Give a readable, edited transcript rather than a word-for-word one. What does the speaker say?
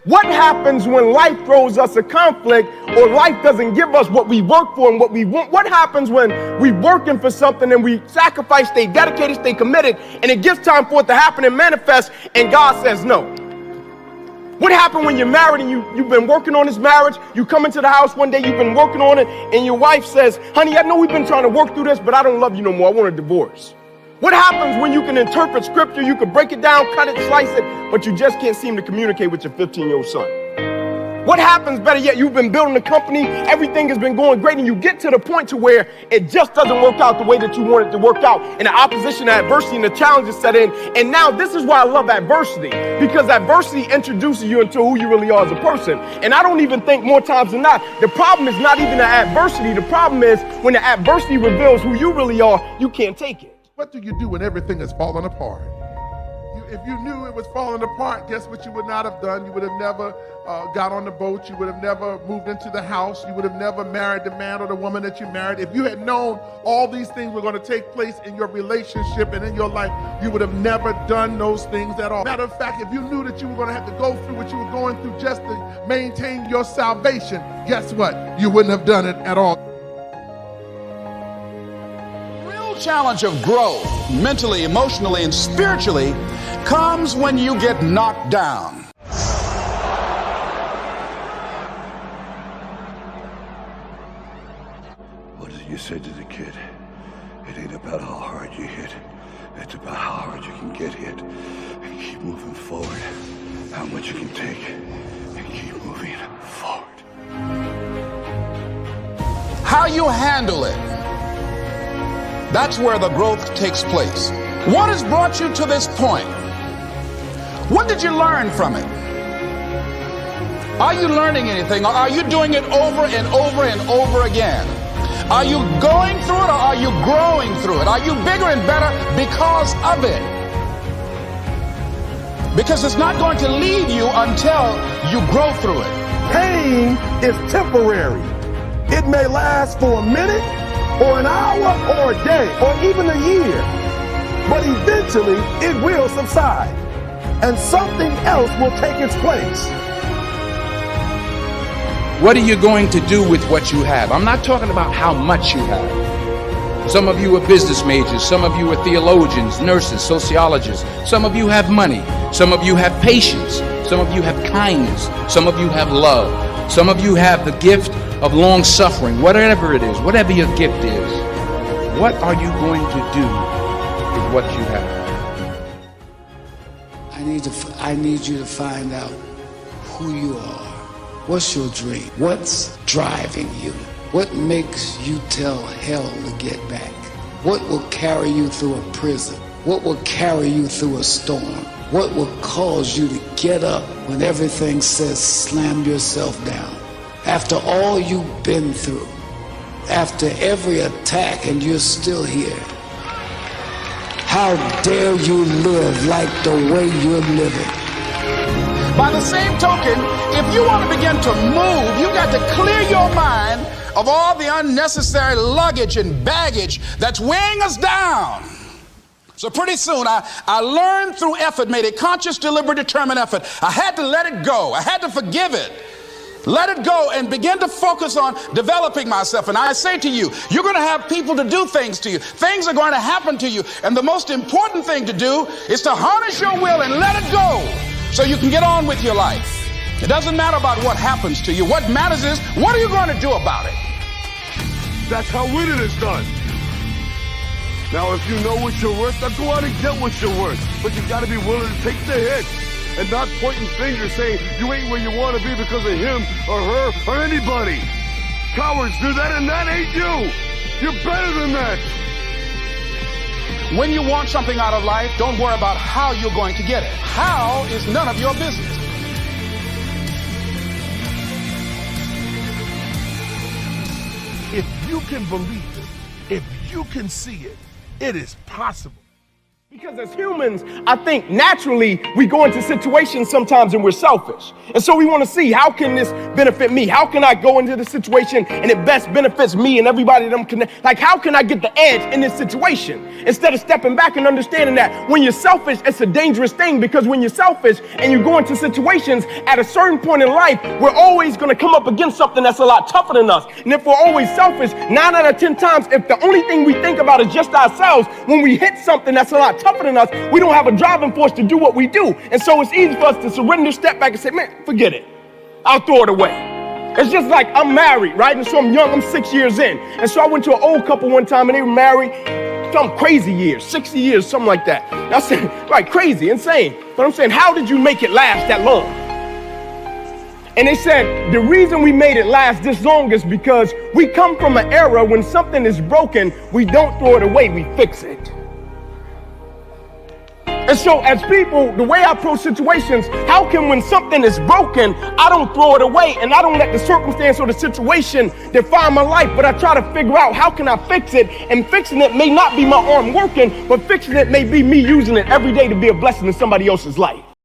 What happens when life throws us a conflict or life doesn't give us what we work for and what we want? What happens when we're working for something and we sacrifice, stay dedicated, stay committed, and it gets time for it to happen and manifest, and God says no? What happened when you're married and you've been working on this marriage, you come into the house one day, you've been working on it, and your wife says, honey, I know we've been trying to work through this, but I don't love you no more. I want a divorce. What happens when you can interpret scripture, you can break it down, cut it, slice it, but you just can't seem to communicate with your 15-year-old son? What happens, better yet, you've been building a company, everything has been going great, and you get to the point to where it just doesn't work out the way that you want it to work out, and the opposition, the adversity, and the challenges set in. And now this is why I love adversity, because adversity introduces you into who you really are as a person. And I don't even think more times than not, the problem is not even the adversity. The problem is when the adversity reveals who you really are, you can't take it. What do you do when everything is falling apart? If you knew it was falling apart, guess what you would not have done? You would have never got on the boat. You would have never moved into the house. You would have never married the man or the woman that you married. If you had known all these things were going to take place in your relationship and in your life, you would have never done those things at all. Matter of fact, if you knew that you were going to have to go through what you were going through just to maintain your salvation, guess what? You wouldn't have done it at all. Challenge of growth, mentally, emotionally, and spiritually, comes when you get knocked down. What did you say to the kid? It ain't about how hard you hit. It's about how hard you can get hit and keep moving forward. How much you can take and keep moving forward. How you handle it, that's where the growth takes place. What has brought you to this point? What did you learn from it? Are you learning anything, or are you doing it over and over and over again? Are you going through it, or are you growing through it? Are you bigger and better because of it? Because it's not going to leave you until you grow through it. Pain is temporary. It may last for a minute, or an hour, or a day, or even a year. But eventually, it will subside, and something else will take its place. What are you going to do with what you have? I'm not talking about how much you have. Some of you are business majors, some of you are theologians, nurses, sociologists. Some of you have money, some of you have patience, some of you have kindness, some of you have love, some of you have the gift of long suffering. Whatever it is, whatever your gift is, what are you going to do with what you have? I need you to find out who you are. What's your dream? What's driving you? What makes you tell hell to get back? What will carry you through a prison? What will carry you through a storm? What will cause you to get up when everything says slam yourself down? After all you've been through, after every attack, and you're still here, how dare you live like the way you're living? By the same token, if you want to begin to move, you got to clear your mind of all the unnecessary luggage and baggage that's weighing us down. So pretty soon, I learned through effort, made a conscious, deliberate, determined effort. I had to let it go. I had to forgive it. Let it go and begin to focus on developing myself. And I say to you, you're going to have people to do things to you. Things are going to happen to you. And the most important thing to do is to harness your will and let it go so you can get on with your life. It doesn't matter about what happens to you. What matters is, what are you going to do about it? That's how winning is done. Now, if you know what you're worth, then go out and get what you're worth. But you got to be willing to take the hit and not pointing fingers saying you ain't where you want to be because of him or her or anybody. Cowards do that, and that ain't you. You're better than that. When you want something out of life, don't worry about how you're going to get it. How is none of your business. If you can believe it, if you can see it, it is possible. Because as humans, I think naturally we go into situations sometimes and we're selfish. And so we want to see, how can this benefit me? How can I go into the situation and it best benefits me and everybody that I'm connected? Like, how can I get the edge in this situation? Instead of stepping back and understanding that when you're selfish, it's a dangerous thing, because when you're selfish and you go into situations at a certain point in life, we're always going to come up against something that's a lot tougher than us. And if we're always selfish, 9 out of 10 times, if the only thing we think about is just ourselves, when we hit something that's a lot tougher than us, we don't have a driving force to do what we do. And so it's easy for us to surrender, step back and say, man, forget it. I'll throw it away. It's just like I'm married, right? And so I'm young, I'm 6 years in. And so I went to an old couple one time and they were married some crazy years, 60 years, something like that. And I said, right, crazy, insane. But I'm saying, how did you make it last that long? And they said, the reason we made it last this long is because we come from an era when something is broken, we don't throw it away, we fix it. And so as people, the way I approach situations, how can when something is broken, I don't throw it away and I don't let the circumstance or the situation define my life, but I try to figure out how can I fix it, and fixing it may not be my arm working, but fixing it may be me using it every day to be a blessing in somebody else's life.